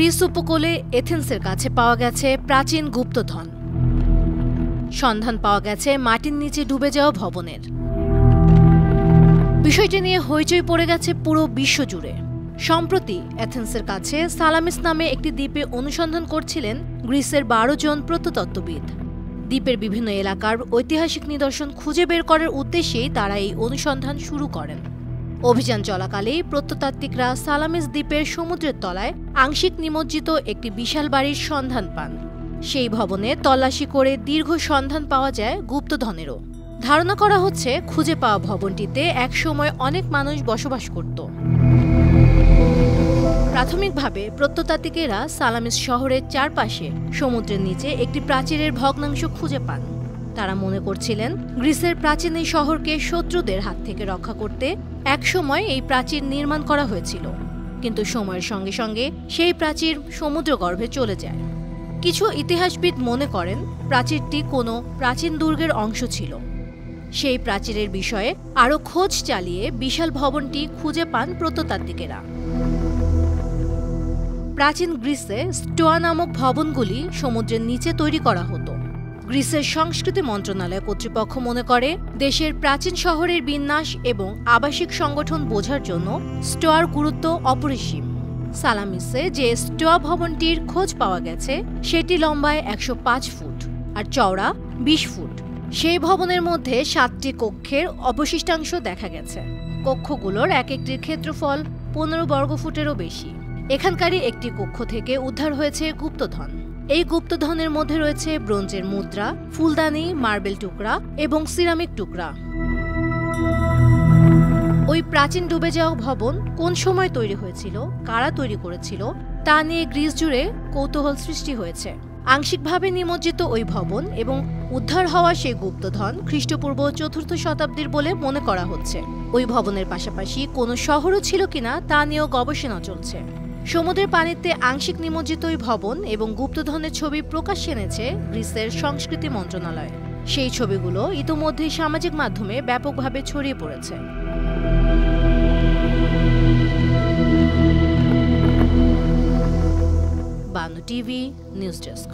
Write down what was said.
Greece উপকূলে এথেন্সের কাছে পাওয়া গেছে প্রাচীন গুপ্তধন। সন্ধান পাওয়া গেছে মাটির নিচে ডুবে যাওয়া ভবনের। বিষয়টি নিয়ে হইচই পড়ে গেছে পুরো বিশ্বজুড়ে। সম্প্রতি এথেন্সের কাছে সালামিস নামে একটি দ্বীপে অনুসন্ধান করছিলেন গ্রিসের ১২ জন প্রত্নতত্ত্ববিদ। দ্বীপের বিভিন্ন এলাকার ঐতিহাসিক নিদর্শন খুঁজে বের করার উদ্দেশ্যেই তারা এই অনুসন্ধান শুরু করেন। অভিযান চলাকালেই প্রত্নতাত্ত্বিকরা সালামিস দ্বীপের সমুদ্রের তলায় আংশিক নিমজ্জিত একটি বিশাল বাড়ির সন্ধান পান। সেই ভবনে তল্লাশি করে দীর্ঘ সন্ধান পাওয়া যায় গুপ্তধনেরও। ধারণা করা হচ্ছে খুঁজে পাওয়া ভবনটিতে একসময় অনেক মানুষ বসবাস করত। প্রাথমিকভাবে প্রত্নতাত্ত্বিকেরা সালামিস শহরের চারপাশে সমুদ্রের নিচে একটি প্রাচীরের ভগ্নাংশ খুঁজে পান। তারা মনে করছিলেন গ্রিসের প্রাচীন এই শহরকে শত্রুদের হাত থেকে রক্ষা করতে একসময় এই প্রাচীর নির্মাণ করা হয়েছিল, কিন্তু সময়ের সঙ্গে সঙ্গে সেই প্রাচীর সমুদ্রগর্ভে চলে যায়। কিছু ইতিহাসবিদ মনে করেন প্রাচীরটি কোনো প্রাচীন দুর্গের অংশ ছিল। সেই প্রাচীরের বিষয়ে আরও খোঁজ চালিয়ে বিশাল ভবনটি খুঁজে পান প্রত্নতাত্ত্বিকেরা। প্রাচীন গ্রিসে স্টোয়া নামক ভবনগুলি সমুদ্রের নিচে তৈরি করা হতো। গ্রিসের সংস্কৃতি মন্ত্রণালয় কর্তৃপক্ষ মনে করে দেশের প্রাচীন শহরের বিন্যাস এবং আবাসিক সংগঠন বোঝার জন্য স্টোয়ার গুরুত্ব অপরিসীম। সালামিসে যে স্টোয়া ভবনটির খোঁজ পাওয়া গেছে সেটি লম্বায় ১০৫ ফুট আর চওড়া ২০ ফুট। সেই ভবনের মধ্যে ৭টি কক্ষের অবশিষ্টাংশ দেখা গেছে। কক্ষগুলোর এক একটির ক্ষেত্রফল ১৫ বর্গফুটেরও বেশি। এখানকারই একটি কক্ষ থেকে উদ্ধার হয়েছে গুপ্তধন। এই গুপ্তধনের মধ্যে রয়েছে ব্রোঞ্জের মুদ্রা, ফুলদানি, মার্বেল টুকরা এবং সিরামিক টুকরা। ওই প্রাচীন ডুবে যাওয়া ভবন কোন সময় তৈরি হয়েছিল, কারা তৈরি করেছিল তা নিয়ে গ্রিস জুড়ে কৌতূহল সৃষ্টি হয়েছে। আংশিকভাবে নিমজ্জিত ওই ভবন এবং উদ্ধার হওয়া সেই গুপ্তধন খ্রিস্টপূর্ব ৪র্থ শতাব্দীর বলে মনে করা হচ্ছে। ওই ভবনের পাশাপাশি কোনো শহরও ছিল কিনা তা নিয়েও গবেষণা চলছে। সমুদ্রের পানিতে আংশিক নিমজ্জিত ওই ভবন এবং গুপ্তধনের ছবি প্রকাশ এনেছে গ্রিসের সংস্কৃতি মন্ত্রণালয়। সেই ছবিগুলো ইতোমধ্যেই সামাজিক মাধ্যমে ব্যাপকভাবে ছড়িয়ে পড়েছে। Banu TV news desk.